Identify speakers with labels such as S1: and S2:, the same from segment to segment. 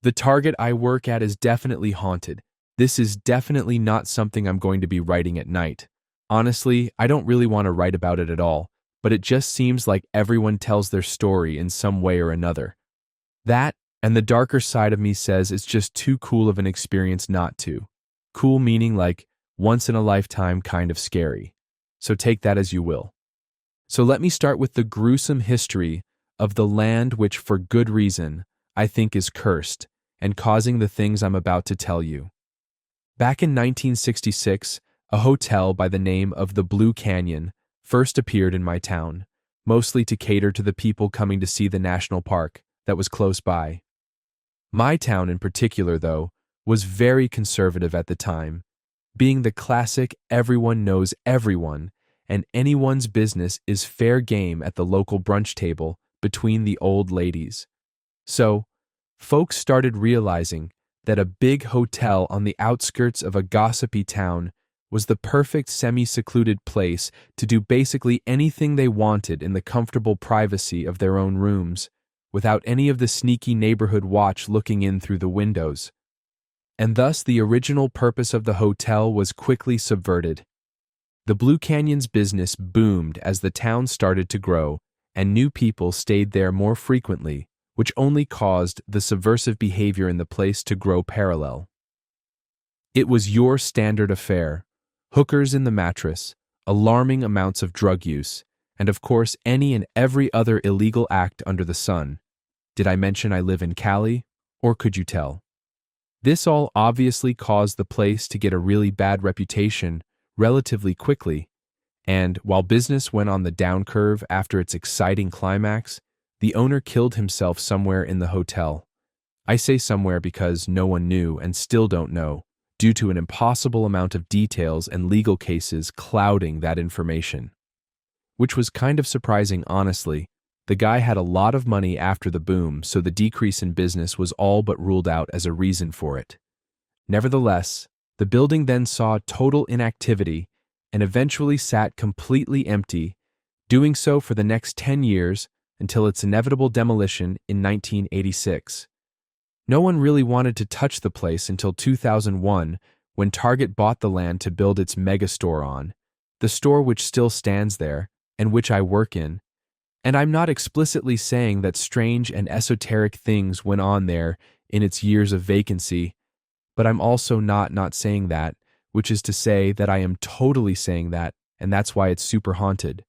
S1: The Target I work at is definitely haunted. This is definitely not something I'm going to be writing at night. Honestly, I don't really want to write about it at all, but it just seems like everyone tells their story in some way or another. That, and the darker side of me says it's just too cool of an experience not to. Cool meaning like once in a lifetime kind of scary. So take that as you will. So let me start with the gruesome history of the land which, for good reason, I think is cursed and causing the things I'm about to tell you. Back in 1966, a hotel by the name of the Blue Canyon first appeared in my town, mostly to cater to the people coming to see the national park that was close by. My town in particular, though, was very conservative at the time, being the classic everyone knows everyone, and anyone's business is fair game at the local brunch table between the old ladies. So, folks started realizing that a big hotel on the outskirts of a gossipy town was the perfect semi-secluded place to do basically anything they wanted in the comfortable privacy of their own rooms, without any of the sneaky neighborhood watch looking in through the windows. And thus the original purpose of the hotel was quickly subverted. The Blue Canyon's business boomed as the town started to grow, and new people stayed there more frequently, which only caused the subversive behavior in the place to grow parallel. It was your standard affair: hookers in the mattress, alarming amounts of drug use, and of course any and every other illegal act under the sun. Did I mention I live in Cali, or could you tell? This all obviously caused the place to get a really bad reputation relatively quickly, and while business went on the down curve after its exciting climax, the owner killed himself somewhere in the hotel. I say somewhere because no one knew and still don't know, due to an impossible amount of details and legal cases clouding that information. Which was kind of surprising, honestly. The guy had a lot of money after the boom, so the decrease in business was all but ruled out as a reason for it. Nevertheless, the building then saw total inactivity and eventually sat completely empty, doing so for the next 10 years until its inevitable demolition in 1986. No one really wanted to touch the place until 2001, when Target bought the land to build its megastore on, the store which still stands there, and which I work in. And I'm not explicitly saying that strange and esoteric things went on there in its years of vacancy, but I'm also not saying that, which is to say that I am totally saying that, and that's why it's super haunted.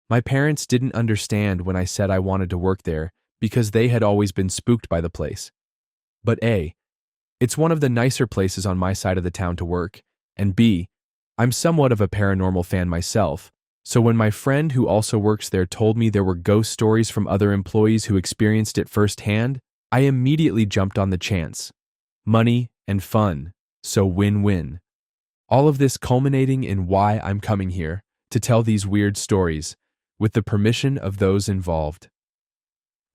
S1: My parents didn't understand when I said I wanted to work there because they had always been spooked by the place. But A, it's one of the nicer places on my side of the town to work, and B, I'm somewhat of a paranormal fan myself, so when my friend who also works there told me there were ghost stories from other employees who experienced it firsthand, I immediately jumped on the chance. Money and fun, so win-win. All of this culminating in why I'm coming here, to tell these weird stories, with the permission of those involved.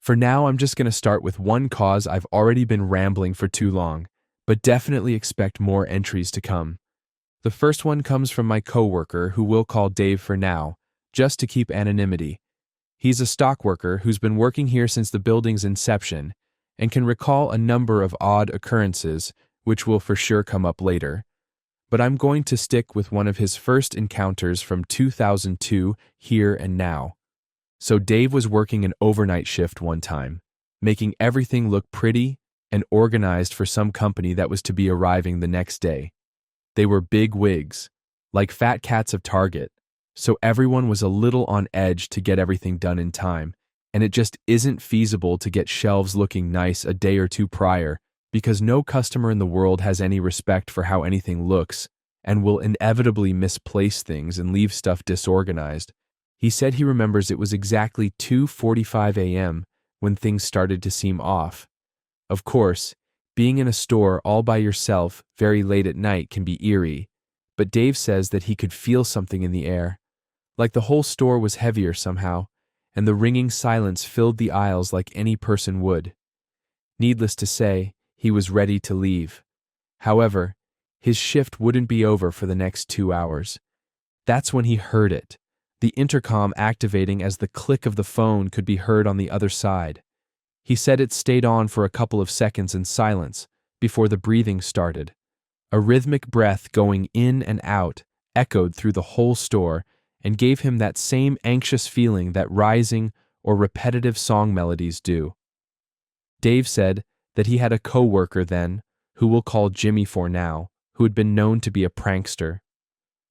S1: For now, I'm just going to start with one cause. I've already been rambling for too long, but definitely expect more entries to come. The first one comes from my coworker, who we'll call Dave for now, just to keep anonymity. He's a stock worker who's been working here since the building's inception and can recall a number of odd occurrences, which will for sure come up later. But I'm going to stick with one of his first encounters from 2002, here and now. So Dave was working an overnight shift one time, making everything look pretty and organized for some company that was to be arriving the next day. They were big wigs, like fat cats of Target, so everyone was a little on edge to get everything done in time, and it just isn't feasible to get shelves looking nice a day or two prior because no customer in the world has any respect for how anything looks and will inevitably misplace things and leave stuff disorganized. He said he remembers it was exactly 2:45 a.m. when things started to seem off. Of course, being in a store all by yourself very late at night can be eerie, but Dave says that he could feel something in the air, like the whole store was heavier somehow, and the ringing silence filled the aisles like any person would. Needless to say, he was ready to leave. However, his shift wouldn't be over for the next 2 hours. That's when he heard it, the intercom activating as the click of the phone could be heard on the other side. He said it stayed on for a couple of seconds in silence before the breathing started. A rhythmic breath going in and out echoed through the whole store and gave him that same anxious feeling that rising or repetitive song melodies do. Dave said that he had a co-worker then, who we'll call Jimmy for now, who had been known to be a prankster.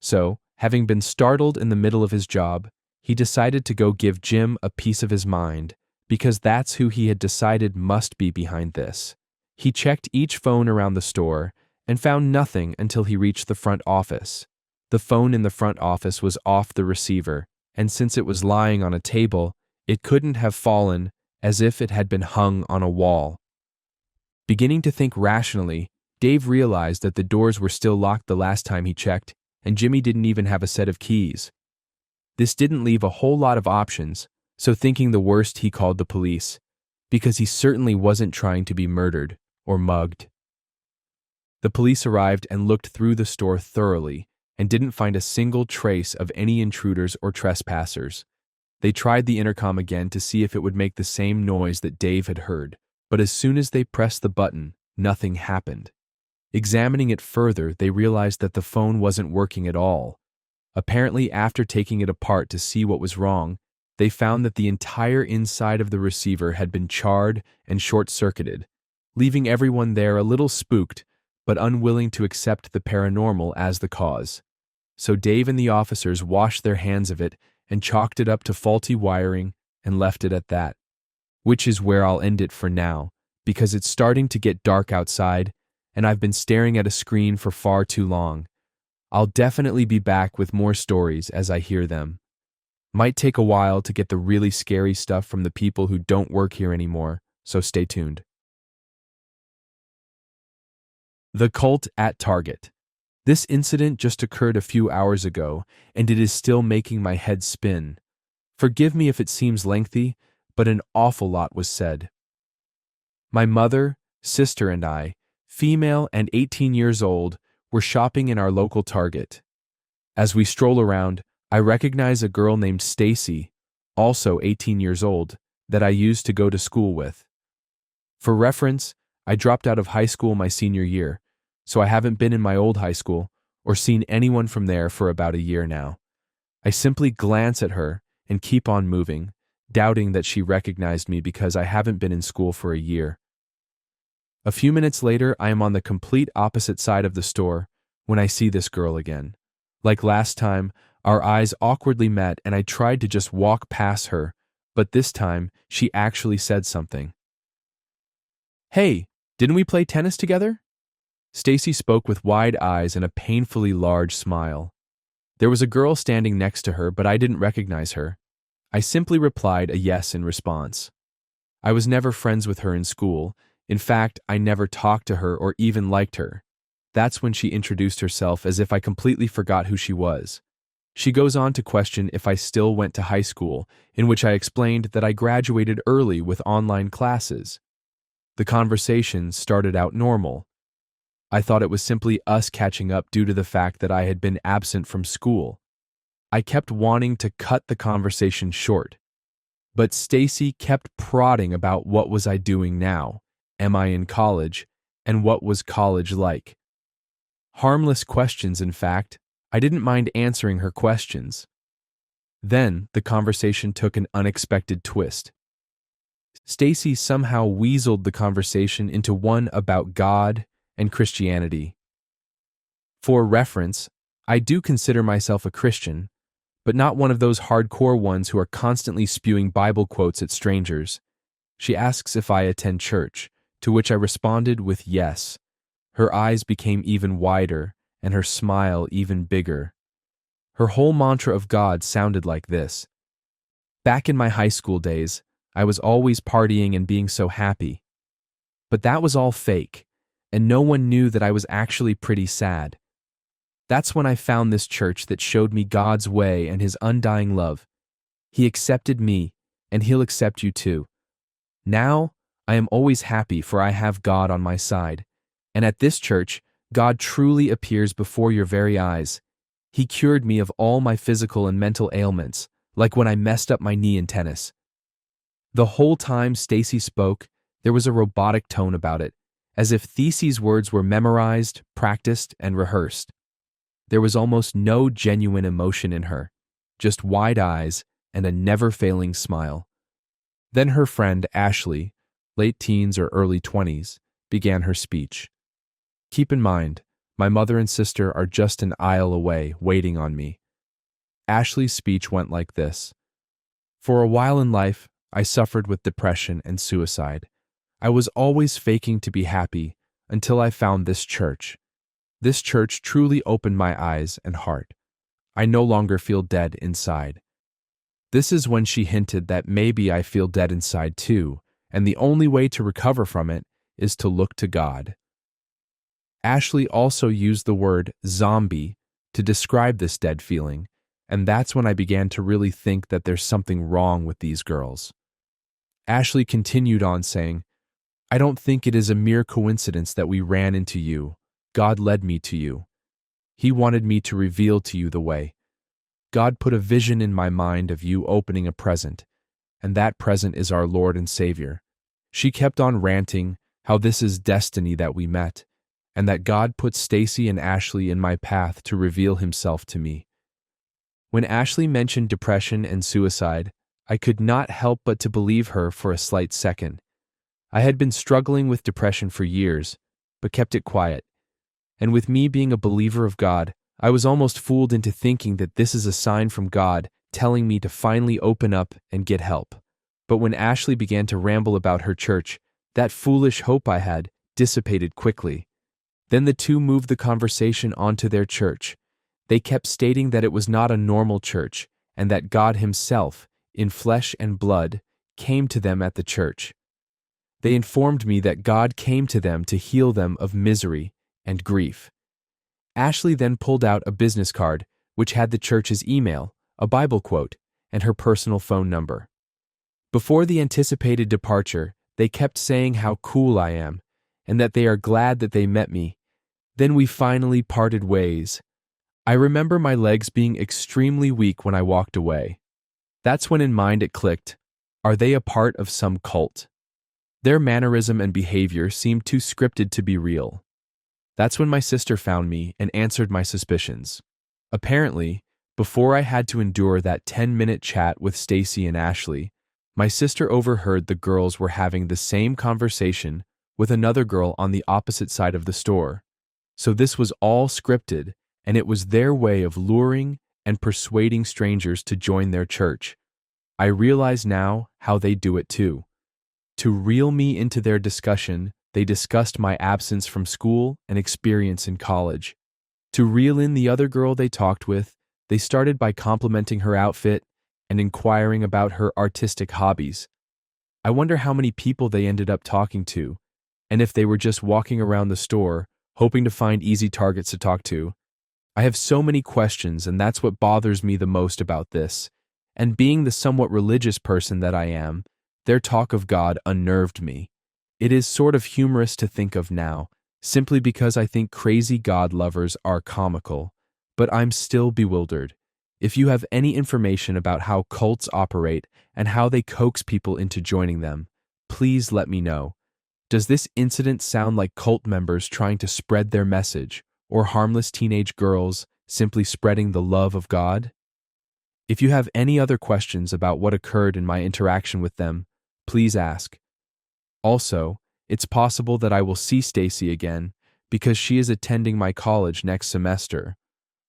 S1: So, having been startled in the middle of his job, he decided to go give Jim a piece of his mind, because that's who he had decided must be behind this. He checked each phone around the store and found nothing until he reached the front office. The phone in the front office was off the receiver, and since it was lying on a table, it couldn't have fallen, as if it had been hung on a wall. Beginning to think rationally, Dave realized that the doors were still locked the last time he checked, and Jimmy didn't even have a set of keys. This didn't leave a whole lot of options, so thinking the worst, he called the police, because he certainly wasn't trying to be murdered or mugged. The police arrived and looked through the store thoroughly and didn't find a single trace of any intruders or trespassers. They tried the intercom again to see if it would make the same noise that Dave had heard, but as soon as they pressed the button, nothing happened. Examining it further, they realized that the phone wasn't working at all. Apparently, after taking it apart to see what was wrong, they found that the entire inside of the receiver had been charred and short-circuited, leaving everyone there a little spooked but unwilling to accept the paranormal as the cause. So Dave and the officers washed their hands of it and chalked it up to faulty wiring and left it at that. Which is where I'll end it for now, because it's starting to get dark outside and I've been staring at a screen for far too long. I'll definitely be back with more stories as I hear them. Might take a while to get the really scary stuff from the people who don't work here anymore, so stay tuned. The Cult at Target. This incident just occurred a few hours ago, and it is still making my head spin. Forgive me if it seems lengthy, but an awful lot was said. My mother, sister, and I, female and 18 years old, were shopping in our local Target. As we stroll around, I recognize a girl named Stacy, also 18 years old, that I used to go to school with. For reference, I dropped out of high school my senior year, so I haven't been in my old high school or seen anyone from there for about a year now. I simply glance at her and keep on moving, doubting that she recognized me because I haven't been in school for a year. A few minutes later, I am on the complete opposite side of the store when I see this girl again. Like last time, our eyes awkwardly met and I tried to just walk past her, but this time she actually said something. "Hey, didn't we play tennis together?" Stacy spoke with wide eyes and a painfully large smile. There was a girl standing next to her, but I didn't recognize her. I simply replied a yes in response. I was never friends with her in school. In fact, I never talked to her or even liked her. That's when she introduced herself as if I completely forgot who she was. She goes on to question if I still went to high school, in which I explained that I graduated early with online classes. The conversation started out normal. I thought it was simply us catching up due to the fact that I had been absent from school. I kept wanting to cut the conversation short. But Stacy kept prodding about what was I doing now, am I in college, and what was college like. Harmless questions, in fact. I didn't mind answering her questions. Then the conversation took an unexpected twist. Stacy somehow weaseled the conversation into one about God and Christianity. For reference, I do consider myself a Christian, but not one of those hardcore ones who are constantly spewing Bible quotes at strangers. She asks if I attend church, to which I responded with yes. Her eyes became even wider, and her smile even bigger. Her whole mantra of God sounded like this. Back in my high school days, I was always partying and being so happy. But that was all fake, and no one knew that I was actually pretty sad. That's when I found this church that showed me God's way and His undying love. He accepted me, and He'll accept you too. Now, I am always happy for I have God on my side. And at this church, God truly appears before your very eyes. He cured me of all my physical and mental ailments, like when I messed up my knee in tennis. The whole time Stacy spoke, there was a robotic tone about it, as if These's words were memorized, practiced, and rehearsed. There was almost no genuine emotion in her, just wide eyes and a never-failing smile. Then her friend Ashley, late teens or early 20s, began her speech. Keep in mind, my mother and sister are just an aisle away, waiting on me. Ashley's speech went like this. For a while in life, I suffered with depression and suicide. I was always faking to be happy until I found this church. This church truly opened my eyes and heart. I no longer feel dead inside. This is when she hinted that maybe I feel dead inside too, and the only way to recover from it is to look to God. Ashley also used the word zombie to describe this dead feeling, and that's when I began to really think that there's something wrong with these girls. Ashley continued on saying, I don't think it is a mere coincidence that we ran into you. God led me to you. He wanted me to reveal to you the way. God put a vision in my mind of you opening a present, and that present is our Lord and Savior. She kept on ranting how this is destiny that we met, and that God put Stacy and Ashley in my path to reveal himself to me. When Ashley mentioned depression and suicide, I could not help but to believe her for a slight second. I had been struggling with depression for years, but kept it quiet. And with me being a believer of God, I was almost fooled into thinking that this is a sign from God telling me to finally open up and get help. But when Ashley began to ramble about her church, that foolish hope I had dissipated quickly. Then the two moved the conversation onto their church. They kept stating that it was not a normal church, and that God himself, in flesh and blood, came to them at the church. They informed me that God came to them to heal them of misery and grief. Ashley then pulled out a business card, which had the church's email, a Bible quote, and her personal phone number. Before the anticipated departure, they kept saying how cool I am, and that they are glad that they met me. Then we finally parted ways. I remember my legs being extremely weak when I walked away. That's when in mind it clicked. Are they a part of some cult? Their mannerism and behavior seemed too scripted to be real. That's when my sister found me and answered my suspicions. Apparently, before I had to endure that 10-minute chat with Stacy and Ashley, my sister overheard the girls were having the same conversation with another girl on the opposite side of the store. So this was all scripted, and it was their way of luring and persuading strangers to join their church. I realize now how they do it too. To reel me into their discussion, they discussed my absence from school and experience in college. To reel in the other girl they talked with, they started by complimenting her outfit and inquiring about her artistic hobbies. I wonder how many people they ended up talking to, and if they were just walking around the store, hoping to find easy targets to talk to. I have so many questions, and that's what bothers me the most about this. And being the somewhat religious person that I am, their talk of God unnerved me. It is sort of humorous to think of now, simply because I think crazy God lovers are comical, but I'm still bewildered. If you have any information about how cults operate and how they coax people into joining them, please let me know. Does this incident sound like cult members trying to spread their message, or harmless teenage girls simply spreading the love of God? If you have any other questions about what occurred in my interaction with them, please ask. Also, it's possible that I will see Stacy again because she is attending my college next semester.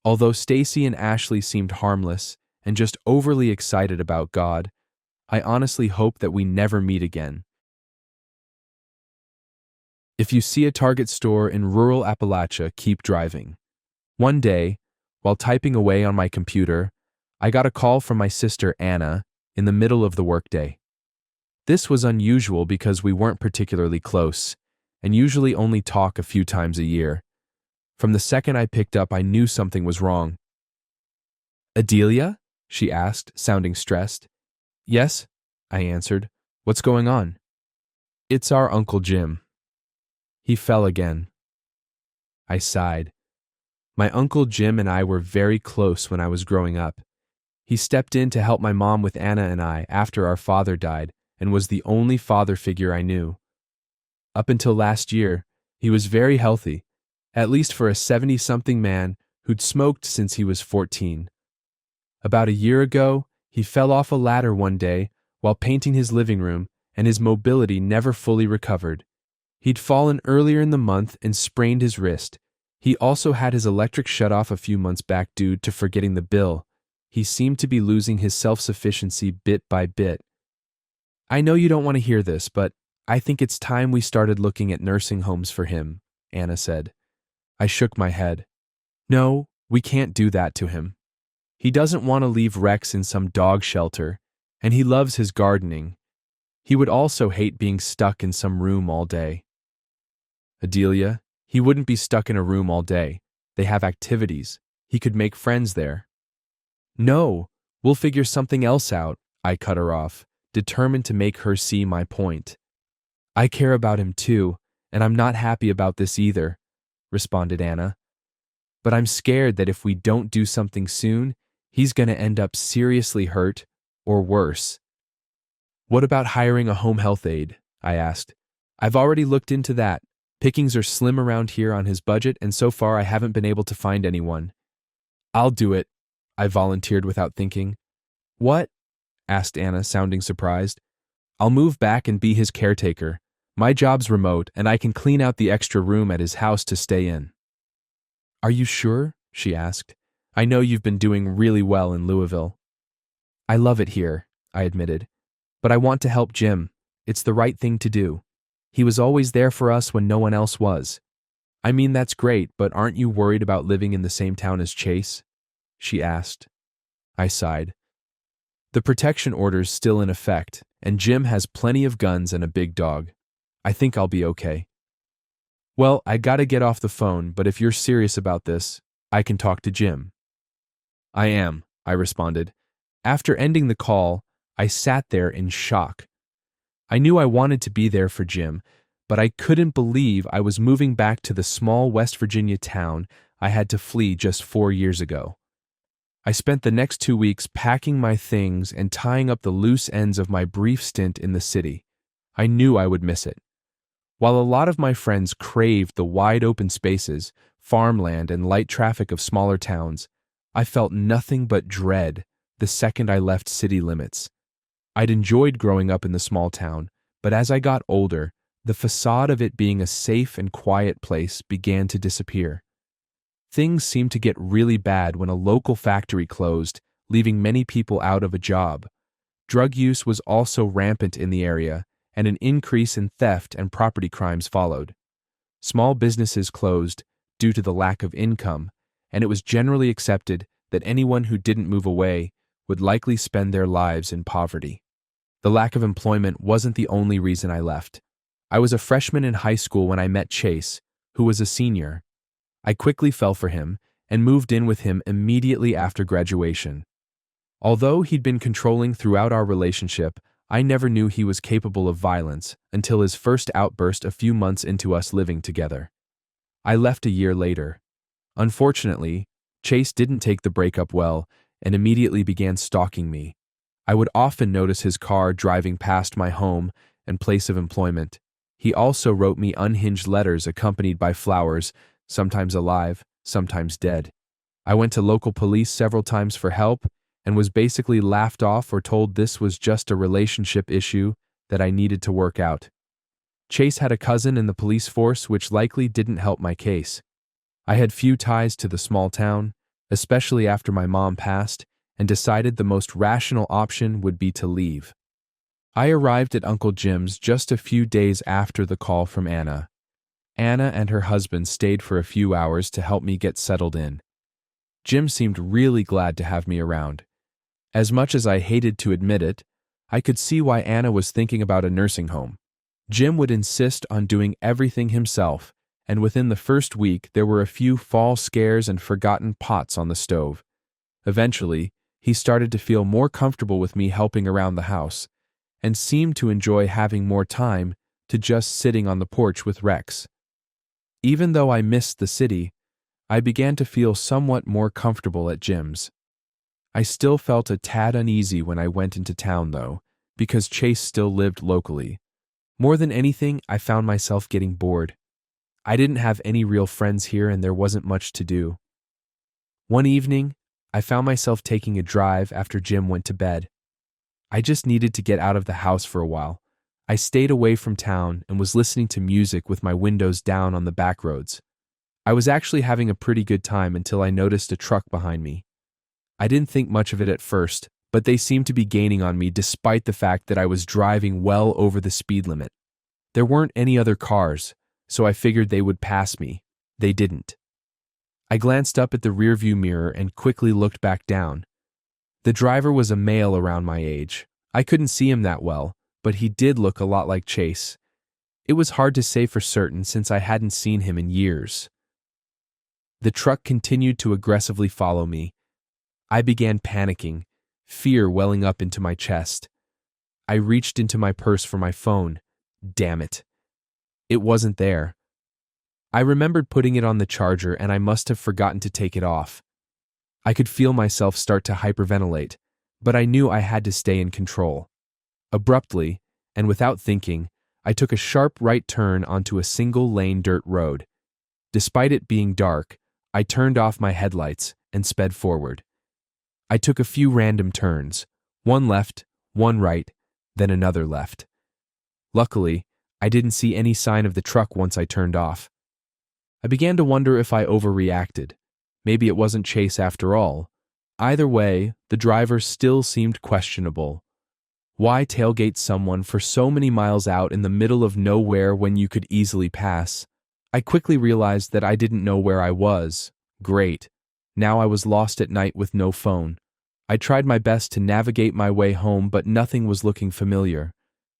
S1: Although Stacy and Ashley seemed harmless and just overly excited about God, I honestly hope that we never meet again. If you see a Target store in rural Appalachia, keep driving. One day, while typing away on my computer, I got a call from my sister Anna in the middle of the workday. This was unusual because we weren't particularly close, and usually only talk a few times a year. From the second I picked up, I knew something was wrong. "Adelia?" she asked, sounding stressed. "Yes," I answered. "What's going on?" "It's our Uncle Jim. He fell again." I sighed. My Uncle Jim and I were very close when I was growing up. He stepped in to help my mom with Anna and I after our father died, and was the only father figure I knew. Up until last year, he was very healthy, at least for a 70-something man who'd smoked since he was 14. About a year ago, he fell off a ladder one day while painting his living room, and his mobility never fully recovered. He'd fallen earlier in the month and sprained his wrist. He also had his electric shut off a few months back due to forgetting the bill. He seemed to be losing his self-sufficiency bit by bit. I know you don't want to hear this, but I think it's time we started looking at nursing homes for him, Anna said. I shook my head. No, we can't do that to him. He doesn't want to leave Rex in some dog shelter, and he loves his gardening. He would also hate being stuck in some room all day. Adelia, he wouldn't be stuck in a room all day. They have activities. He could make friends there. No, we'll figure something else out, I cut her off, determined to make her see my point. I care about him too, and I'm not happy about this either, responded Anna. But I'm scared that if we don't do something soon, he's going to end up seriously hurt, or worse. What about hiring a home health aide? I asked. I've already looked into that. Pickings are slim around here on his budget, and so far I haven't been able to find anyone. I'll do it, I volunteered without thinking. What? Asked Anna, sounding surprised. I'll move back and be his caretaker. My job's remote, and I can clean out the extra room at his house to stay in. Are you sure? She asked. I know you've been doing really well in Louisville. I love it here, I admitted. But I want to help Jim. It's the right thing to do. He was always there for us when no one else was. I mean, that's great, but aren't you worried about living in the same town as Chase? She asked. I sighed. The protection order's still in effect, and Jim has plenty of guns and a big dog. I think I'll be okay. Well, I gotta get off the phone, but if you're serious about this, I can talk to Jim. I am, I responded. After ending the call, I sat there in shock. I knew I wanted to be there for Jim, but I couldn't believe I was moving back to the small West Virginia town I had to flee just 4 years ago. I spent the next 2 weeks packing my things and tying up the loose ends of my brief stint in the city. I knew I would miss it. While a lot of my friends craved the wide open spaces, farmland, and light traffic of smaller towns, I felt nothing but dread the second I left city limits. I'd enjoyed growing up in the small town, but as I got older, the facade of it being a safe and quiet place began to disappear. Things seemed to get really bad when a local factory closed, leaving many people out of a job. Drug use was also rampant in the area, and an increase in theft and property crimes followed. Small businesses closed due to the lack of income, and it was generally accepted that anyone who didn't move away would likely spend their lives in poverty. The lack of employment wasn't the only reason I left. I was a freshman in high school when I met Chase, who was a senior. I quickly fell for him and moved in with him immediately after graduation. Although he'd been controlling throughout our relationship, I never knew he was capable of violence until his first outburst a few months into us living together. I left a year later. Unfortunately, Chase didn't take the breakup well and immediately began stalking me. I would often notice his car driving past my home and place of employment. He also wrote me unhinged letters accompanied by flowers, sometimes alive, sometimes dead. I went to local police several times for help and was basically laughed off or told this was just a relationship issue that I needed to work out. Chase had a cousin in the police force, which likely didn't help my case. I had few ties to the small town, especially after my mom passed, and decided the most rational option would be to leave. I arrived at Uncle Jim's just a few days after the call from Anna. Anna and her husband stayed for a few hours to help me get settled in. Jim seemed really glad to have me around. As much as I hated to admit it, I could see why Anna was thinking about a nursing home. Jim would insist on doing everything himself, and within the first week there were a few fall scares and forgotten pots on the stove. Eventually, he started to feel more comfortable with me helping around the house, and seemed to enjoy having more time to just sitting on the porch with Rex. Even though I missed the city, I began to feel somewhat more comfortable at Jim's. I still felt a tad uneasy when I went into town, though, because Chase still lived locally. More than anything, I found myself getting bored. I didn't have any real friends here and there wasn't much to do. One evening, I found myself taking a drive after Jim went to bed. I just needed to get out of the house for a while. I stayed away from town and was listening to music with my windows down on the back roads. I was actually having a pretty good time until I noticed a truck behind me. I didn't think much of it at first, but they seemed to be gaining on me despite the fact that I was driving well over the speed limit. There weren't any other cars, so I figured they would pass me. They didn't. I glanced up at the rearview mirror and quickly looked back down. The driver was a male around my age. I couldn't see him that well, but he did look a lot like Chase. It was hard to say for certain since I hadn't seen him in years. The truck continued to aggressively follow me. I began panicking, fear welling up into my chest. I reached into my purse for my phone. Damn it. It wasn't there. I remembered putting it on the charger and I must have forgotten to take it off. I could feel myself start to hyperventilate, but I knew I had to stay in control. Abruptly, and without thinking, I took a sharp right turn onto a single-lane dirt road. Despite it being dark, I turned off my headlights and sped forward. I took a few random turns, one left, one right, then another left. Luckily, I didn't see any sign of the truck once I turned off. I began to wonder if I overreacted. Maybe it wasn't Chase after all. Either way, the driver still seemed questionable. Why tailgate someone for so many miles out in the middle of nowhere when you could easily pass? I quickly realized that I didn't know where I was. Great. Now I was lost at night with no phone. I tried my best to navigate my way home, but nothing was looking familiar.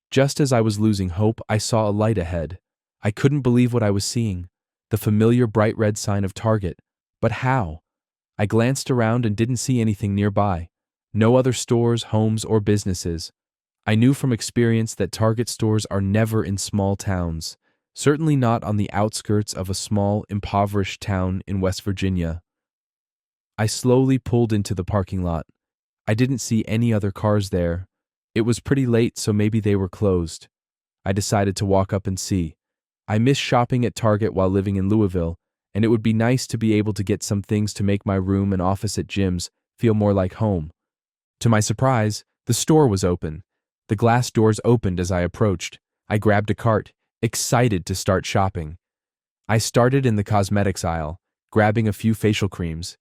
S1: Just as I was losing hope, I saw a light ahead. I couldn't believe what I was seeing. The familiar bright red sign of Target. But how? I glanced around and didn't see anything nearby. No other stores, homes, or businesses. I knew from experience that Target stores are never in small towns, certainly not on the outskirts of a small, impoverished town in West Virginia. I slowly pulled into the parking lot. I didn't see any other cars there. It was pretty late, so maybe they were closed. I decided to walk up and see. I miss shopping at Target while living in Louisville, and it would be nice to be able to get some things to make my room and office at Jim's feel more like home. To my surprise, the store was open. The glass doors opened as I approached. I grabbed a cart, excited to start shopping. I started in the cosmetics aisle, grabbing a few facial creams.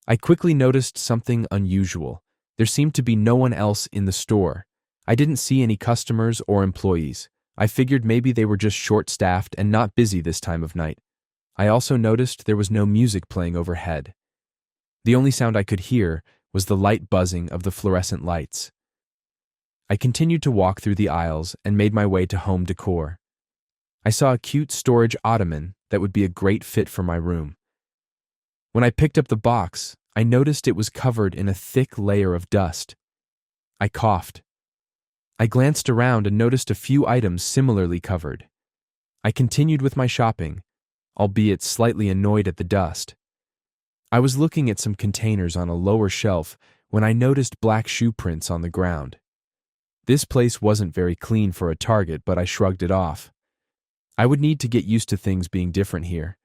S1: I quickly noticed something unusual. There seemed to be no one else in the store. I didn't see any customers or employees. I figured maybe they were just short-staffed and not busy this time of night. I also noticed there was no music playing overhead. The only sound I could hear was the light buzzing of the fluorescent lights. I continued to walk through the aisles and made my way to home decor. I saw a cute storage ottoman that would be a great fit for my room. When I picked up the box, I noticed it was covered in a thick layer of dust. I coughed. I glanced around and noticed a few items similarly covered. I continued with my shopping, albeit slightly annoyed at the dust. I was looking at some containers on a lower shelf when I noticed black shoe prints on the ground. This place wasn't very clean for a Target, but I shrugged it off. I would need to get used to things being different here.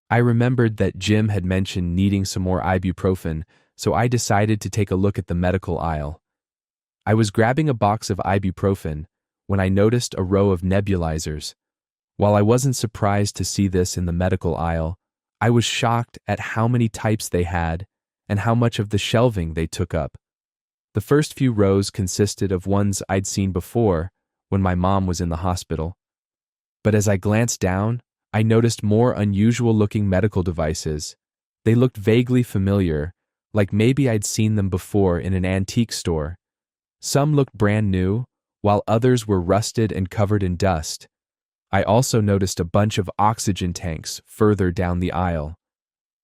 S1: I remembered that Jim had mentioned needing some more ibuprofen, so I decided to take a look at the medical aisle. I was grabbing a box of ibuprofen when I noticed a row of nebulizers. While I wasn't surprised to see this in the medical aisle, I was shocked at how many types they had and how much of the shelving they took up. The first few rows consisted of ones I'd seen before when my mom was in the hospital. But as I glanced down, I noticed more unusual-looking medical devices. They looked vaguely familiar, like maybe I'd seen them before in an antique store. Some looked brand new, while others were rusted and covered in dust. I also noticed a bunch of oxygen tanks further down the aisle.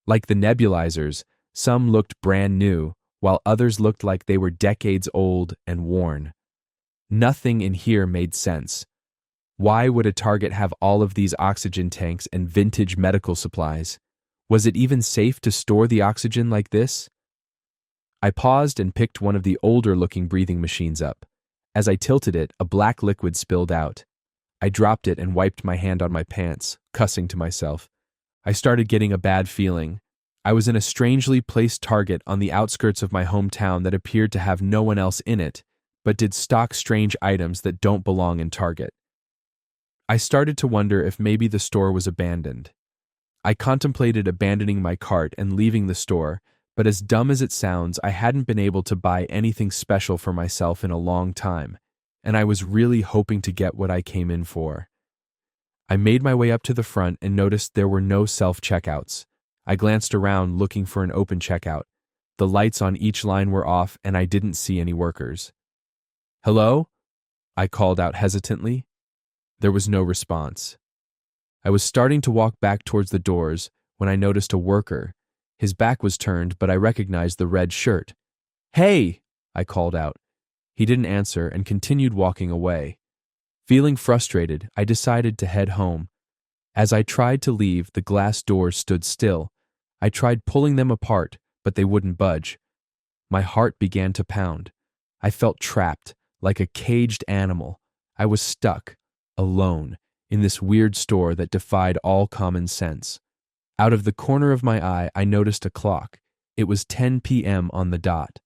S1: Like the nebulizers, some looked brand new, while others looked like they were decades old and worn. Nothing in here made sense. Why would a Target have all of these oxygen tanks and vintage medical supplies? Was it even safe to store the oxygen like this? I paused and picked one of the older-looking breathing machines up. As I tilted it, a black liquid spilled out. I dropped it and wiped my hand on my pants, cussing to myself. I started getting a bad feeling. I was in a strangely placed Target on the outskirts of my hometown that appeared to have no one else in it, but did stock strange items that don't belong in Target. I started to wonder if maybe the store was abandoned. I contemplated abandoning my cart and leaving the store, but as dumb as it sounds, I hadn't been able to buy anything special for myself in a long time, and I was really hoping to get what I came in for. I made my way up to the front and noticed there were no self-checkouts. I glanced around looking for an open checkout. The lights on each line were off and I didn't see any workers. "Hello?" I called out hesitantly. There was no response. I was starting to walk back towards the doors when I noticed a worker. His back was turned, but I recognized the red shirt. "Hey!" I called out. He didn't answer and continued walking away. Feeling frustrated, I decided to head home. As I tried to leave, the glass doors stood still. I tried pulling them apart, but they wouldn't budge. My heart began to pound. I felt trapped, like a caged animal. I was stuck, alone, in this weird store that defied all common sense. Out of the corner of my eye, I noticed a clock. It was 10 p.m. on the dot.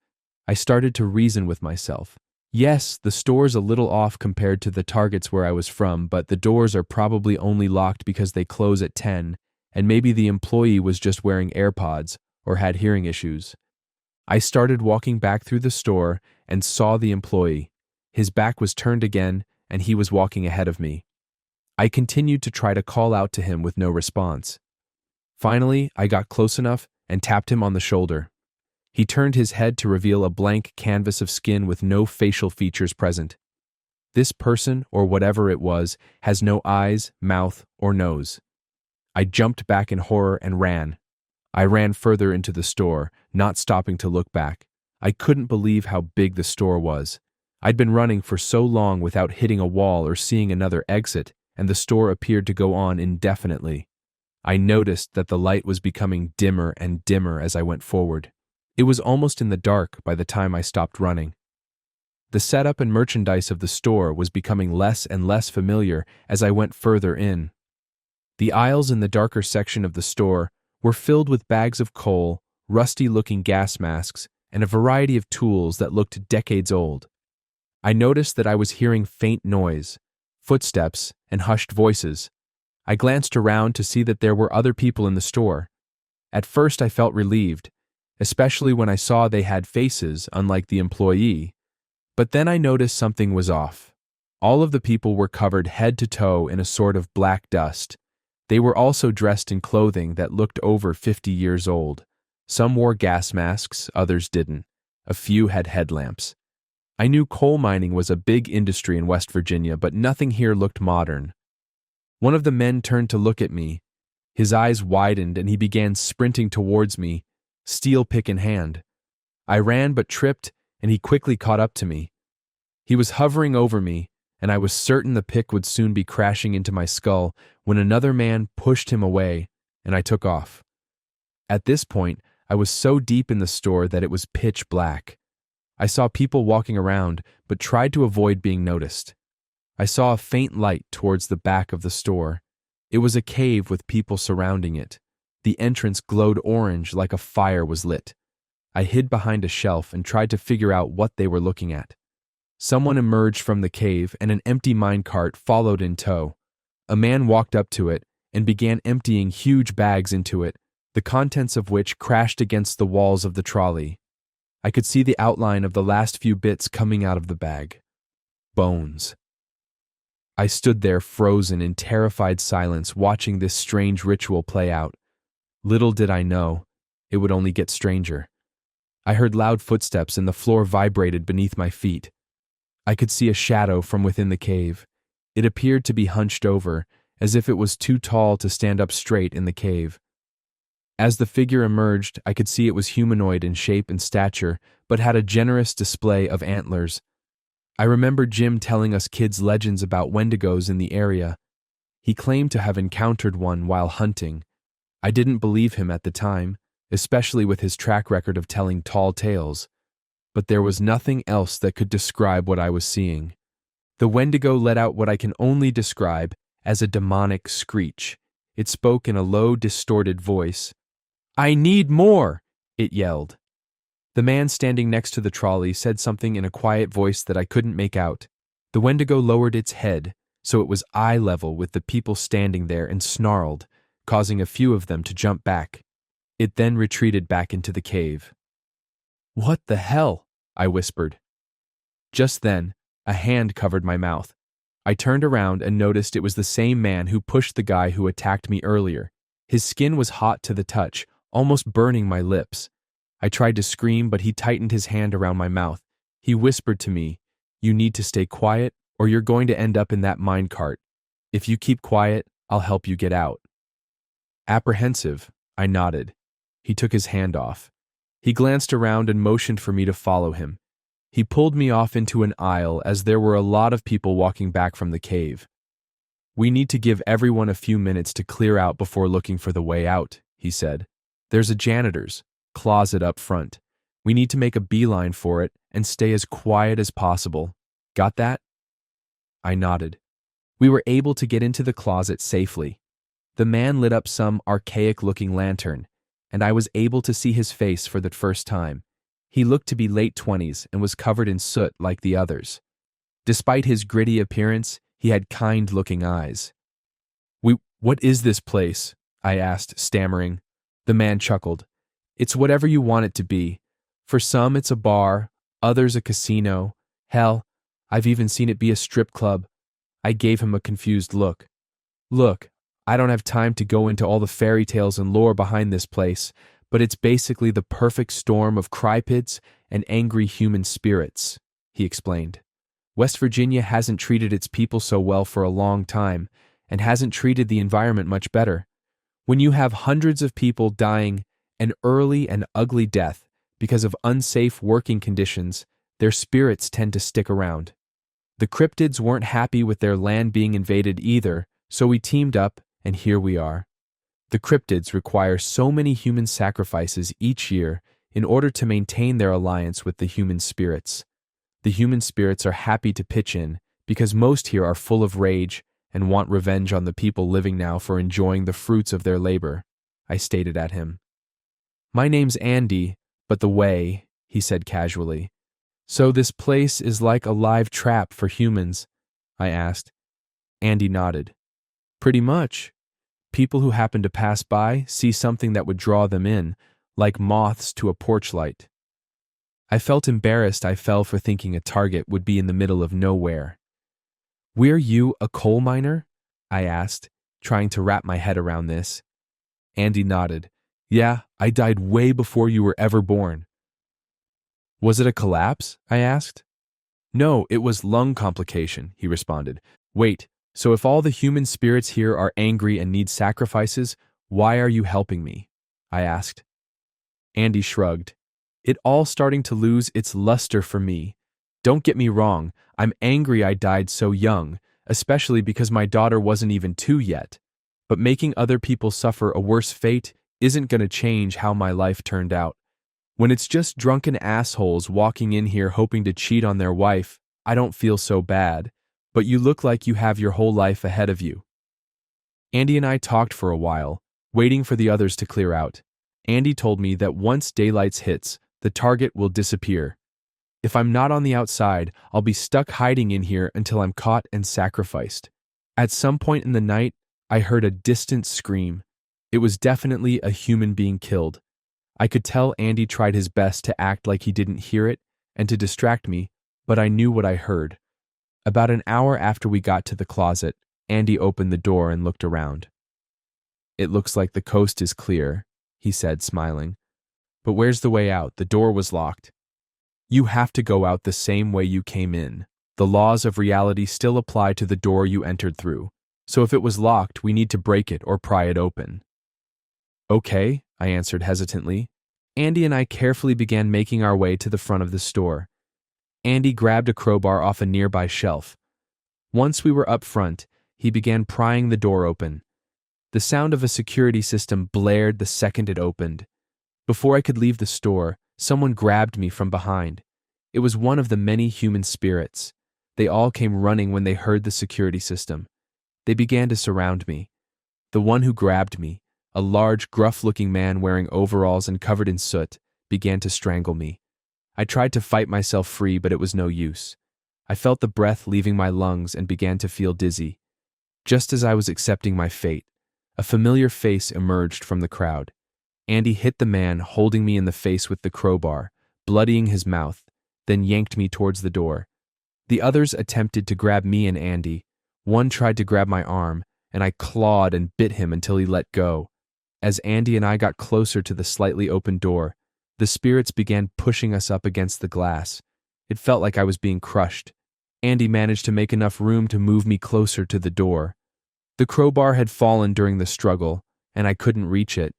S1: I started to reason with myself. Yes, the store's a little off compared to the Targets where I was from, but the doors are probably only locked because they close at 10, and maybe the employee was just wearing AirPods or had hearing issues. I started walking back through the store and saw the employee. His back was turned again, and he was walking ahead of me. I continued to try to call out to him with no response. Finally, I got close enough and tapped him on the shoulder. He turned his head to reveal a blank canvas of skin with no facial features present. This person, or whatever it was, has no eyes, mouth, or nose. I jumped back in horror and ran. I ran further into the store, not stopping to look back. I couldn't believe how big the store was. I'd been running for so long without hitting a wall or seeing another exit, and the store appeared to go on indefinitely. I noticed that the light was becoming dimmer and dimmer as I went forward. It was almost in the dark by the time I stopped running. The setup and merchandise of the store was becoming less and less familiar as I went further in. The aisles in the darker section of the store were filled with bags of coal, rusty-looking gas masks, and a variety of tools that looked decades old. I noticed that I was hearing faint noise, footsteps, and hushed voices. I glanced around to see that there were other people in the store. At first I felt relieved, especially when I saw they had faces, unlike the employee. But then I noticed something was off. All of the people were covered head to toe in a sort of black dust. They were also dressed in clothing that looked over 50 years old. Some wore gas masks, others didn't. A few had headlamps. I knew coal mining was a big industry in West Virginia, but nothing here looked modern. One of the men turned to look at me. His eyes widened and he began sprinting towards me, steel pick in hand. I ran but tripped, and he quickly caught up to me. He was hovering over me, and I was certain the pick would soon be crashing into my skull when another man pushed him away, and I took off. At this point, I was so deep in the store that it was pitch black. I saw people walking around, but tried to avoid being noticed. I saw a faint light towards the back of the store. It was a cave with people surrounding it. The entrance glowed orange like a fire was lit. I hid behind a shelf and tried to figure out what they were looking at. Someone emerged from the cave and an empty minecart followed in tow. A man walked up to it and began emptying huge bags into it, the contents of which crashed against the walls of the trolley. I could see the outline of the last few bits coming out of the bag. Bones. I stood there frozen in terrified silence watching this strange ritual play out. Little did I know, it would only get stranger. I heard loud footsteps and the floor vibrated beneath my feet. I could see a shadow from within the cave. It appeared to be hunched over, as if it was too tall to stand up straight in the cave. As the figure emerged, I could see it was humanoid in shape and stature, but had a generous display of antlers. I remember Jim telling us kids legends about wendigos in the area. He claimed to have encountered one while hunting. I didn't believe him at the time, especially with his track record of telling tall tales. but there was nothing else that could describe what I was seeing. The Wendigo let out what I can only describe as a demonic screech. It spoke in a low, distorted voice. "I need more!" it yelled. The man standing next to the trolley said something in a quiet voice that I couldn't make out. The Wendigo lowered its head, so it was eye level with the people standing there, and snarled, causing a few of them to jump back. It then retreated back into the cave. "What the hell?" I whispered. Just then, a hand covered my mouth. I turned around and noticed it was the same man who pushed the guy who attacked me earlier. His skin was hot to the touch, almost burning my lips. I tried to scream, but he tightened his hand around my mouth. He whispered to me, "You need to stay quiet, or you're going to end up in that minecart. If you keep quiet, I'll help you get out." Apprehensive, I nodded. He took his hand off. He glanced around and motioned for me to follow him. He pulled me off into an aisle as there were a lot of people walking back from the cave. "We need to give everyone a few minutes to clear out before looking for the way out," he said. "There's a janitor's closet up front. We need to make a beeline for it and stay as quiet as possible. Got that?" I nodded. We were able to get into the closet safely. The man lit up some archaic-looking lantern, and I was able to see his face for the first time. He looked to be late 20s and was covered in soot like the others. Despite his gritty appearance, he had kind-looking eyes. What is this place?" I asked, stammering. The man chuckled. "It's whatever you want it to be. For some, it's a bar, others a casino. Hell, I've even seen it be a strip club." I gave him a confused look. "Look, I don't have time to go into all the fairy tales and lore behind this place, but it's basically the perfect storm of cryptids and angry human spirits," he explained. "West Virginia hasn't treated its people so well for a long time, and hasn't treated the environment much better. When you have hundreds of people dying an early and ugly death because of unsafe working conditions, their spirits tend to stick around. The cryptids weren't happy with their land being invaded either, so we teamed up, and here we are. The cryptids require so many human sacrifices each year in order to maintain their alliance with the human spirits. The human spirits are happy to pitch in because most here are full of rage and want revenge on the people living now for enjoying the fruits of their labor," I stated at him. "My name's Andy, but the way," he said casually. "So this place is like a live trap for humans?" I asked. Andy nodded. "Pretty much. People who happen to pass by see something that would draw them in, like moths to a porch light." I felt embarrassed I fell for thinking a target would be in the middle of nowhere. "Were you a coal miner?" I asked, trying to wrap my head around this. Andy nodded. "Yeah, I died way before you were ever born." "Was it a collapse?" I asked. "No, it was lung complication," he responded. "Wait, so if all the human spirits here are angry and need sacrifices, why are you helping me?" I asked. Andy shrugged. "It all starting to lose its luster for me. Don't get me wrong, I'm angry I died so young, especially because my daughter wasn't even 2 yet. But making other people suffer a worse fate isn't going to change how my life turned out. When it's just drunken assholes walking in here hoping to cheat on their wife, I don't feel so bad. But you look like you have your whole life ahead of you." Andy and I talked for a while, waiting for the others to clear out. Andy told me that once daylight hits, the target will disappear. If I'm not on the outside, I'll be stuck hiding in here until I'm caught and sacrificed. At some point in the night, I heard a distant scream. It was definitely a human being killed. I could tell Andy tried his best to act like he didn't hear it and to distract me, but I knew what I heard. About an hour after we got to the closet, Andy opened the door and looked around. "It looks like the coast is clear," he said, smiling. "But where's the way out? The door was locked." "You have to go out the same way you came in. The laws of reality still apply to the door you entered through. So if it was locked, we need to break it or pry it open." "Okay," I answered hesitantly. Andy and I carefully began making our way to the front of the store. Andy grabbed a crowbar off a nearby shelf. Once we were up front, he began prying the door open. The sound of a security system blared the second it opened. Before I could leave the store, someone grabbed me from behind. It was one of the many human spirits. They all came running when they heard the security system. They began to surround me. The one who grabbed me, a large, gruff-looking man wearing overalls and covered in soot, began to strangle me. I tried to fight myself free, but it was no use. I felt the breath leaving my lungs and began to feel dizzy. Just as I was accepting my fate, a familiar face emerged from the crowd. Andy hit the man holding me in the face with the crowbar, bloodying his mouth, then yanked me towards the door. The others attempted to grab me and Andy. One tried to grab my arm, and I clawed and bit him until he let go. As Andy and I got closer to the slightly open door, the spirits began pushing us up against the glass. It felt like I was being crushed. Andy managed to make enough room to move me closer to the door. The crowbar had fallen during the struggle, and I couldn't reach it.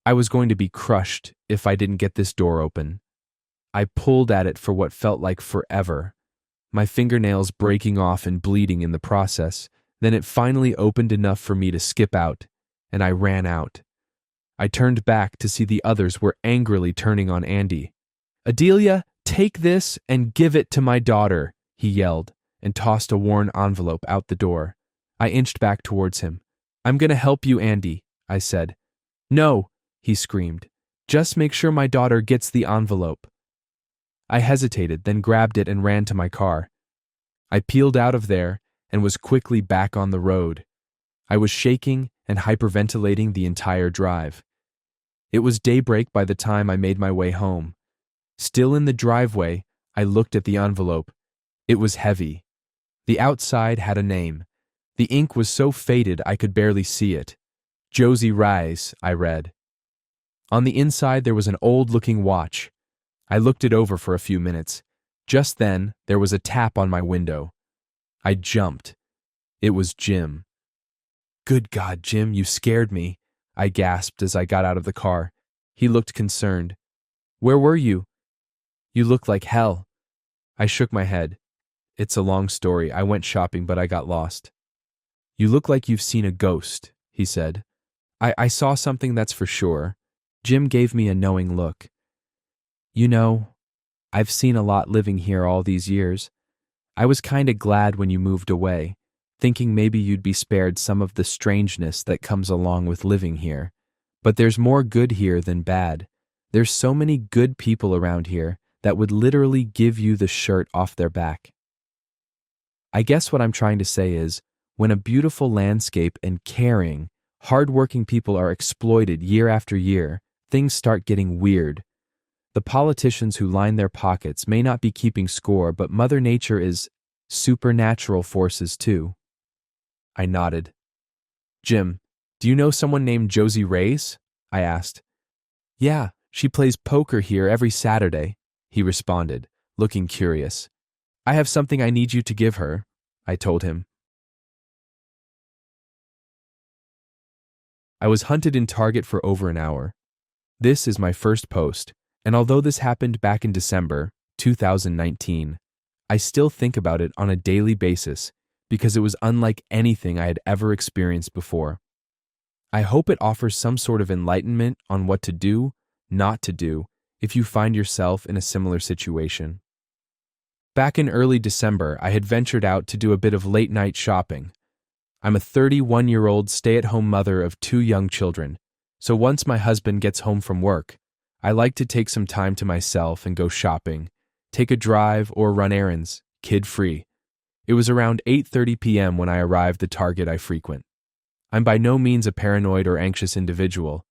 S1: I was going to be crushed if I didn't get this door open. I pulled at it for what felt like forever, my fingernails breaking off and bleeding in the process. Then it finally opened enough for me to skip out, and I ran out. I turned back to see the others were angrily turning on Andy. "Adelia, take this and give it to my daughter," he yelled, and tossed a worn envelope out the door. I inched back towards him. "I'm gonna help you, Andy," I said. "No," he screamed. "Just make sure my daughter gets the envelope." I hesitated, then grabbed it and ran to my car. I peeled out of there and was quickly back on the road. I was shaking and hyperventilating the entire drive. It was daybreak by the time I made my way home. Still in the driveway, I looked at the envelope. It was heavy. The outside had a name. The ink was so faded I could barely see it. "Josie Rise," I read. On the inside there was an old-looking watch. I looked it over for a few minutes. Just then, there was a tap on my window. I jumped. It was Jim. "Good God, Jim, you scared me," I gasped as I got out of the car. He looked concerned. "Where were you?" "You look like hell." I shook my head. "It's a long story. I went shopping, but I got lost." "You look like you've seen a ghost," he said. I saw something, that's for sure." Jim gave me a knowing look. "You know, I've seen a lot living here all these years. I was kinda glad when you moved away, thinking maybe you'd be spared some of the strangeness that comes along with living here. But there's more good here than bad. There's so many good people around here that would literally give you the shirt off their back." I guess what I'm trying to say is, when a beautiful landscape and caring, hardworking people are exploited year after year, things start getting weird. The politicians who line their pockets may not be keeping score, but Mother Nature is supernatural forces too. I nodded. "Jim, do you know someone named Josie Reyes?" I asked. "Yeah, she plays poker here every Saturday," he responded, looking curious. "I have something I need you to give her," I told him. I was hunted in Target for over an hour. This is my first post, and although this happened back in December 2019, I still think about it on a daily basis because it was unlike anything I had ever experienced before. I hope it offers some sort of enlightenment on what to do, not to do, if you find yourself in a similar situation. Back in early December, I had ventured out to do a bit of late-night shopping. I'm a 31-year-old stay-at-home mother of 2 young children, so once my husband gets home from work, I like to take some time to myself and go shopping, take a drive or run errands, kid-free. It was around 8:30 p.m. when I arrived at the Target I frequent. I'm by no means a paranoid or anxious individual,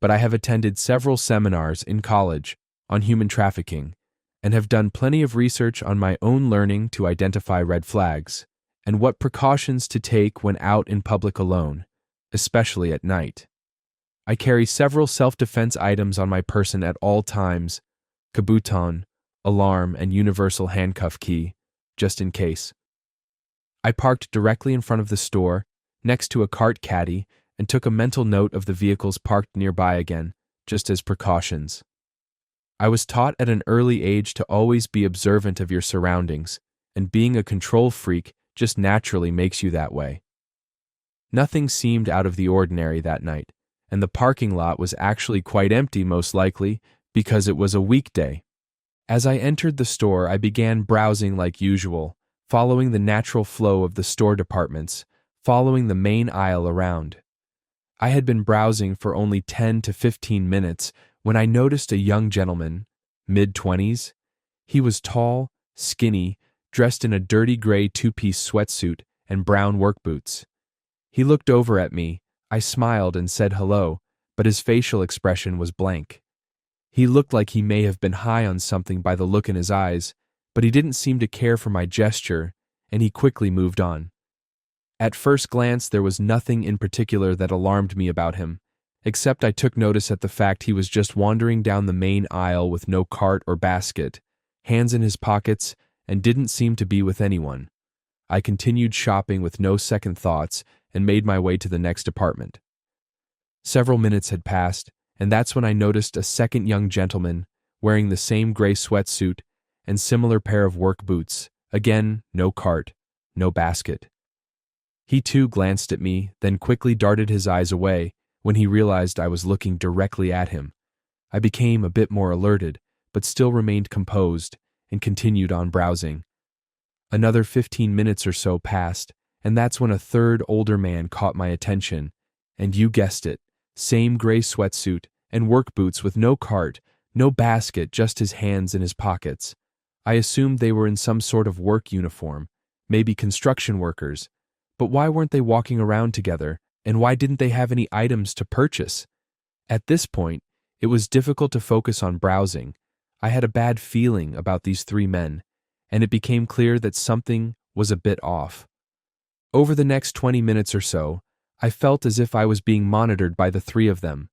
S1: but I have attended several seminars in college on human trafficking and have done plenty of research on my own learning to identify red flags and what precautions to take when out in public alone, especially at night. I carry several self-defense items on my person at all times: kabuton, alarm, and universal handcuff key, just in case. I parked directly in front of the store, next to a cart caddy, and took a mental note of the vehicles parked nearby again, just as precautions. I was taught at an early age to always be observant of your surroundings, and being a control freak just naturally makes you that way. Nothing seemed out of the ordinary that night, and the parking lot was actually quite empty, most likely because it was a weekday. As I entered the store, I began browsing like usual, following the natural flow of the store departments, following the main aisle around. I had been browsing for only 10 to 15 minutes when I noticed a young gentleman, mid-20s. He was tall, skinny, dressed in a dirty gray two-piece sweatsuit and brown work boots. He looked over at me, I smiled and said hello, but his facial expression was blank. He looked like he may have been high on something by the look in his eyes, but he didn't seem to care for my gesture, and he quickly moved on. At first glance, there was nothing in particular that alarmed me about him, except I took notice at the fact he was just wandering down the main aisle with no cart or basket, hands in his pockets, and didn't seem to be with anyone. I continued shopping with no second thoughts and made my way to the next department. Several minutes had passed, and that's when I noticed a second young gentleman wearing the same gray sweatsuit and similar pair of work boots. Again, no cart, no basket. He too glanced at me, then quickly darted his eyes away when he realized I was looking directly at him. I became a bit more alerted, but still remained composed and continued on browsing. Another 15 minutes or so passed, and that's when a third older man caught my attention. And you guessed it, same gray sweatsuit and work boots with no cart, no basket, just his hands in his pockets. I assumed they were in some sort of work uniform, maybe construction workers. But why weren't they walking around together, and why didn't they have any items to purchase? At this point, it was difficult to focus on browsing. I had a bad feeling about these three men, and it became clear that something was a bit off. Over the next 20 minutes or so, I felt as if I was being monitored by the three of them,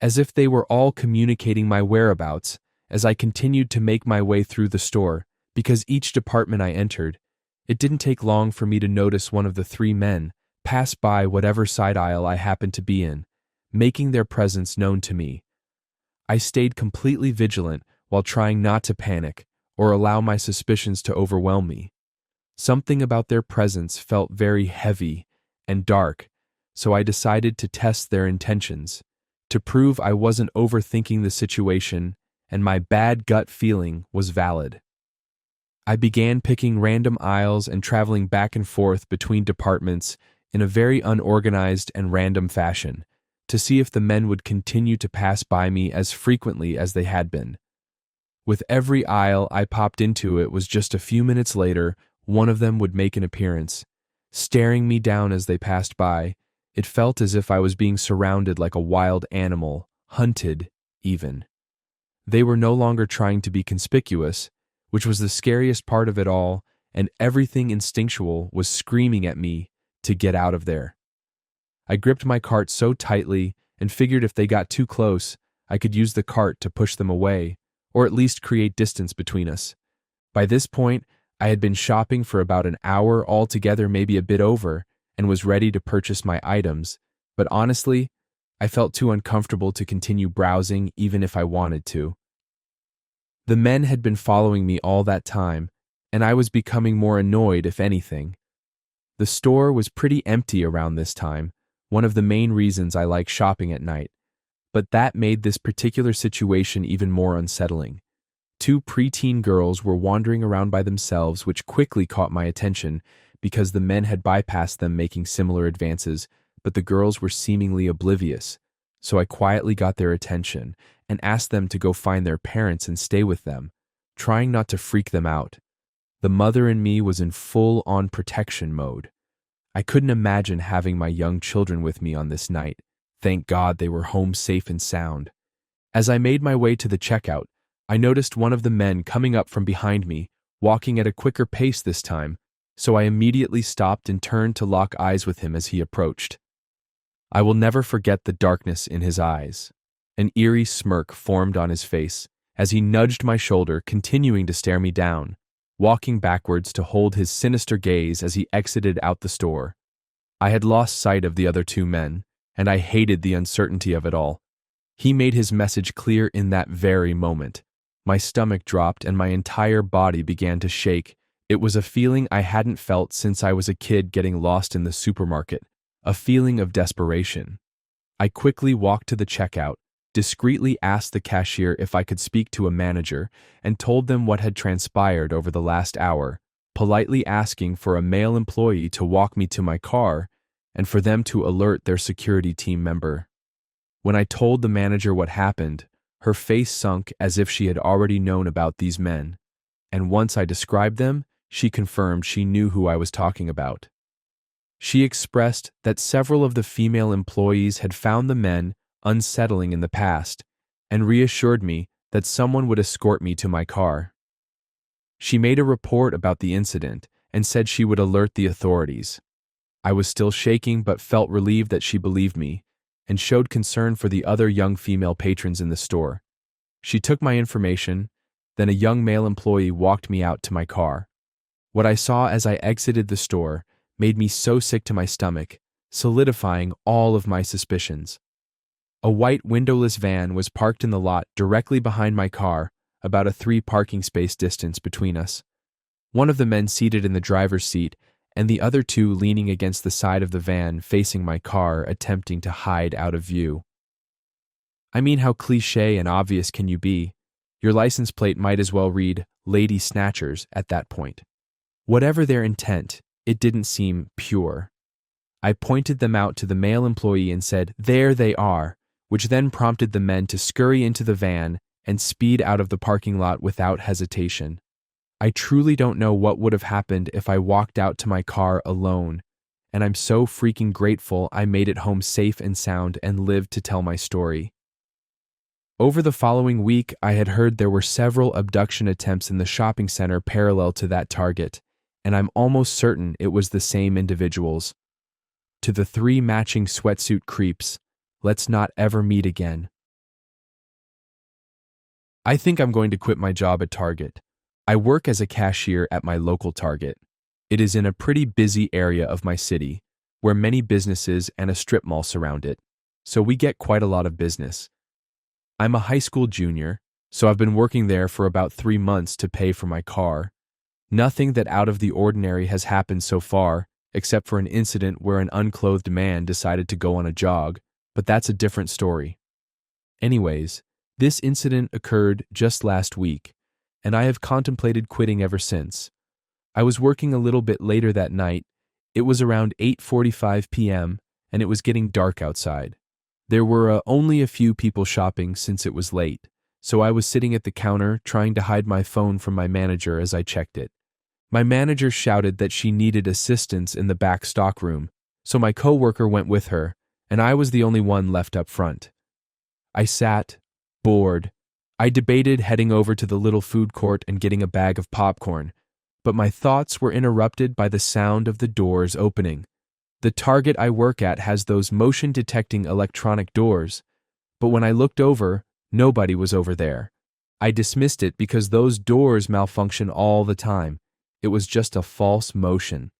S1: as if they were all communicating my whereabouts as I continued to make my way through the store, because each department I entered, it didn't take long for me to notice one of the three men pass by whatever side aisle I happened to be in, making their presence known to me. I stayed completely vigilant while trying not to panic or allow my suspicions to overwhelm me. Something about their presence felt very heavy and dark, so I decided to test their intentions, to prove I wasn't overthinking the situation and my bad gut feeling was valid. I began picking random aisles and traveling back and forth between departments in a very unorganized and random fashion, to see if the men would continue to pass by me as frequently as they had been. With every aisle I popped into, it was just a few minutes later, one of them would make an appearance. Staring me down as they passed by, it felt as if I was being surrounded like a wild animal, hunted, even. They were no longer trying to be conspicuous, which was the scariest part of it all, and everything instinctual was screaming at me to get out of there. I gripped my cart so tightly and figured if they got too close, I could use the cart to push them away, or at least create distance between us. By this point, I had been shopping for about an hour altogether, maybe a bit over, and was ready to purchase my items, but honestly, I felt too uncomfortable to continue browsing even if I wanted to. The men had been following me all that time, and I was becoming more annoyed, if anything. The store was pretty empty around this time, one of the main reasons I like shopping at night, but that made this particular situation even more unsettling. Two preteen girls were wandering around by themselves, which quickly caught my attention because the men had bypassed them making similar advances, but the girls were seemingly oblivious, so I quietly got their attention and asked them to go find their parents and stay with them, trying not to freak them out. The mother in me was in full-on protection mode. I couldn't imagine having my young children with me on this night. Thank God they were home safe and sound. As I made my way to the checkout, I noticed one of the men coming up from behind me, walking at a quicker pace this time, so I immediately stopped and turned to lock eyes with him as he approached. I will never forget the darkness in his eyes. An eerie smirk formed on his face as he nudged my shoulder, continuing to stare me down, walking backwards to hold his sinister gaze as he exited out the store. I had lost sight of the other two men, and I hated the uncertainty of it all. He made his message clear in that very moment. My stomach dropped and my entire body began to shake. It was a feeling I hadn't felt since I was a kid getting lost in the supermarket, a feeling of desperation. I quickly walked to the checkout, discreetly asked the cashier if I could speak to a manager, and told them what had transpired over the last hour, politely asking for a male employee to walk me to my car and for them to alert their security team member. When I told the manager what happened, her face sunk as if she had already known about these men, and once I described them, she confirmed she knew who I was talking about. She expressed that several of the female employees had found the men unsettling in the past, and reassured me that someone would escort me to my car. She made a report about the incident and said she would alert the authorities. I was still shaking but felt relieved that she believed me, and showed concern for the other young female patrons in the store. She took my information, then a young male employee walked me out to my car. What I saw as I exited the store made me so sick to my stomach, solidifying all of my suspicions. A white windowless van was parked in the lot directly behind my car, about a 3 parking space distance between us. One of the men seated in the driver's seat, and the other 2 leaning against the side of the van facing my car, attempting to hide out of view. I mean, how cliché and obvious can you be? Your license plate might as well read Lady Snatchers at that point. Whatever their intent, it didn't seem pure. I pointed them out to the male employee and said, "There they are," which then prompted the men to scurry into the van and speed out of the parking lot without hesitation. I truly don't know what would have happened if I walked out to my car alone, and I'm so freaking grateful I made it home safe and sound and lived to tell my story. Over the following week, I had heard there were several abduction attempts in the shopping center parallel to that target, and I'm almost certain it was the same individuals. To the 3 matching sweatsuit creeps, let's not ever meet again. I think I'm going to quit my job at Target. I work as a cashier at my local Target. It is in a pretty busy area of my city, where many businesses and a strip mall surround it, so we get quite a lot of business. I'm a high school junior, so I've been working there for about 3 months to pay for my car. Nothing that out of the ordinary has happened so far, except for an incident where an unclothed man decided to go on a jog, but that's a different story. Anyways, this incident occurred just last week, and I have contemplated quitting ever since. I was working a little bit later that night. It was around 8:45 p.m., and it was getting dark outside. There were only a few people shopping since it was late, so I was sitting at the counter trying to hide my phone from my manager as I checked it. My manager shouted that she needed assistance in the back stockroom, so my coworker went with her, and I was the only one left up front. I sat, bored. I debated heading over to the little food court and getting a bag of popcorn, but my thoughts were interrupted by the sound of the doors opening. The Target I work at has those motion-detecting electronic doors, but when I looked over, nobody was over there. I dismissed it because those doors malfunction all the time. It was just a false motion.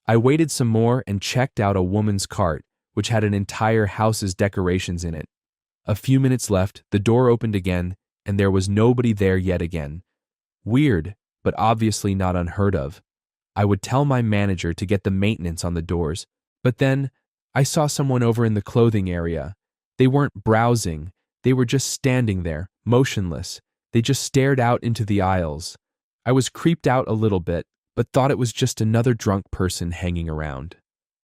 S1: I waited some more and checked out a woman's cart, which had an entire house's decorations in it. A few minutes left, the door opened again, and there was nobody there yet again. Weird, but obviously not unheard of. I would tell my manager to get the maintenance on the doors, but then I saw someone over in the clothing area. They weren't browsing, they were just standing there, motionless. They just stared out into the aisles. I was creeped out a little bit, but thought it was just another drunk person hanging around.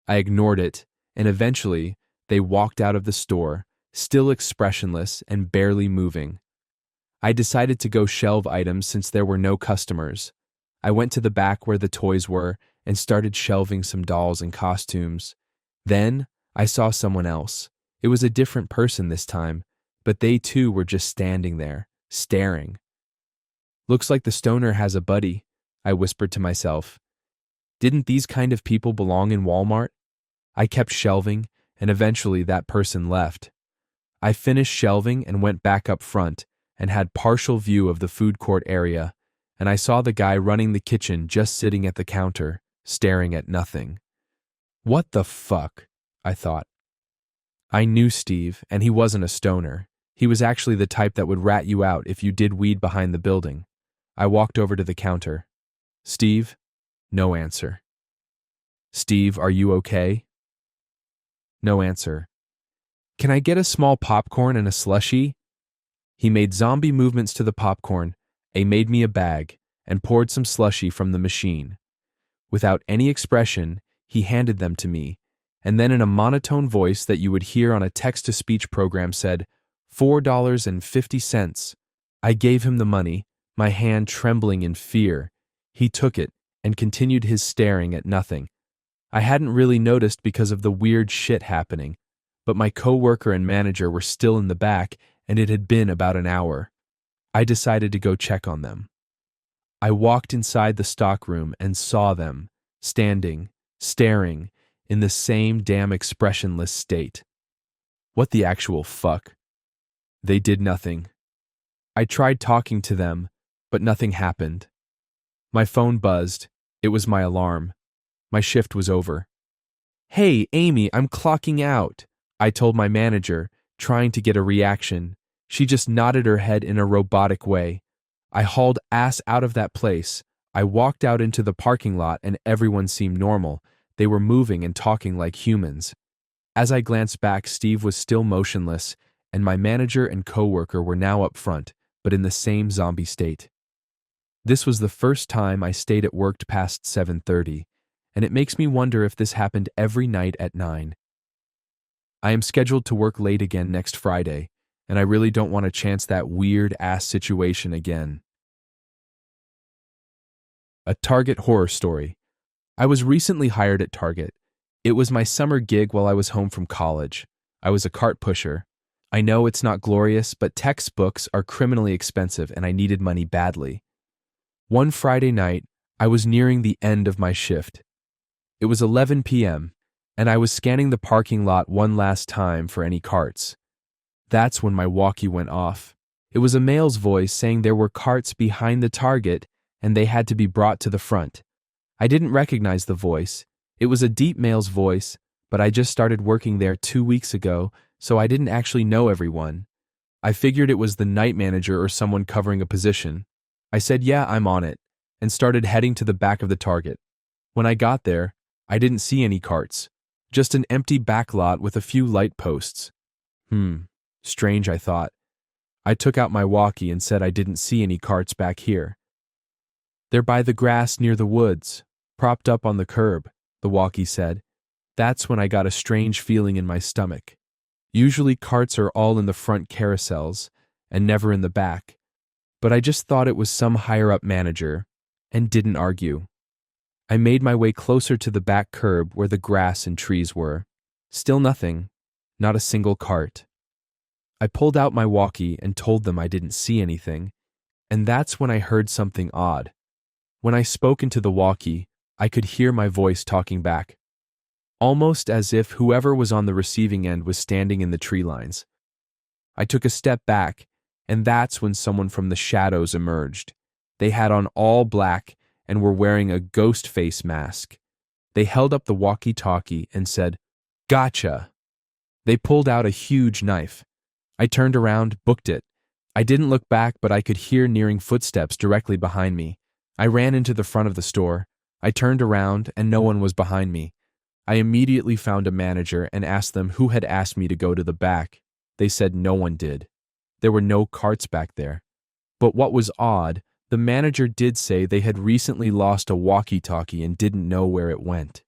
S1: I ignored it, and eventually they walked out of the store, still expressionless and barely moving. I decided to go shelve items since there were no customers. I went to the back where the toys were and started shelving some dolls and costumes. Then I saw someone else. It was a different person this time, but they too were just standing there, staring. "Looks like the stoner has a buddy," I whispered to myself. Didn't these kind of people belong in Walmart? I kept shelving, and eventually that person left. I finished shelving and went back up front and had partial view of the food court area, and I saw the guy running the kitchen just sitting at the counter, staring at nothing. What the fuck? I thought. I knew Steve, and he wasn't a stoner. He was actually the type that would rat you out if you did weed behind the building. I walked over to the counter. "Steve?" No answer. "Steve, are you okay?" No answer. Can I get a small popcorn and a slushie? He made zombie movements to the popcorn, made me a bag, and poured some slushie from the machine. Without any expression, he handed them to me, and then in a monotone voice that you would hear on a text-to-speech program said, $4.50. I gave him the money, my hand trembling in fear. He took it and continued his staring at nothing. I hadn't really noticed because of the weird shit happening, but my coworker and manager were still in the back, and it had been about an hour. I decided to go check on them. I walked inside the stockroom and saw them, standing, staring, in the same damn expressionless state. What the actual fuck? They did nothing. I tried talking to them, but nothing happened. My phone buzzed. It was my alarm. My shift was over. Hey, Amy, I'm clocking out, I told my manager, trying to get a reaction. She just nodded her head in a robotic way. I hauled ass out of that place. I walked out into the parking lot and everyone seemed normal. They were moving and talking like humans. As I glanced back, Steve was still motionless, and my manager and coworker were now up front, but in the same zombie state. This was the first time I stayed at work past 7:30, and it makes me wonder if this happened every night at 9. I am scheduled to work late again next Friday, and I really don't want to chance that weird-ass situation again. A Target horror story. I was recently hired at Target. It was my summer gig while I was home from college. I was a cart pusher. I know it's not glorious, but textbooks are criminally expensive and I needed money badly. One Friday night, I was nearing the end of my shift. It was 11 p.m., and I was scanning the parking lot one last time for any carts. That's when my walkie went off. It was a male's voice saying there were carts behind the Target and they had to be brought to the front. I didn't recognize the voice. It was a deep male's voice, but I just started working there 2 weeks ago, so I didn't actually know everyone. I figured it was the night manager or someone covering a position. I said, "Yeah, I'm on it," and started heading to the back of the Target. When I got there, I didn't see any carts, just an empty back lot with a few light posts. Strange, I thought. I took out my walkie and said I didn't see any carts back here. "They're by the grass near the woods, propped up on the curb," the walkie said. That's when I got a strange feeling in my stomach. Usually carts are all in the front carousels and never in the back, but I just thought it was some higher-up manager and didn't argue. I made my way closer to the back curb where the grass and trees were. Still nothing, not a single cart. I pulled out my walkie and told them I didn't see anything, and that's when I heard something odd. When I spoke into the walkie, I could hear my voice talking back, almost as if whoever was on the receiving end was standing in the tree lines. I took a step back, and that's when someone from the shadows emerged. They had on all black and were wearing a ghost face mask. They held up the walkie-talkie and said, "Gotcha." They pulled out a huge knife. I turned around, booked it. I didn't look back, but I could hear nearing footsteps directly behind me. I ran into the front of the store. I turned around, and no one was behind me. I immediately found a manager and asked them who had asked me to go to the back. They said no one did. There were no carts back there. But what was odd, the manager did say they had recently lost a walkie-talkie and didn't know where it went.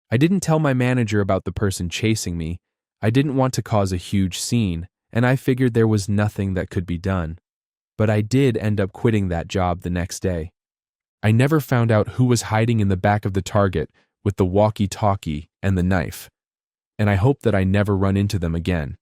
S1: I didn't tell my manager about the person chasing me. I didn't want to cause a huge scene, and I figured there was nothing that could be done. But I did end up quitting that job the next day. I never found out who was hiding in the back of the Target with the walkie-talkie and the knife, and I hope that I never run into them again.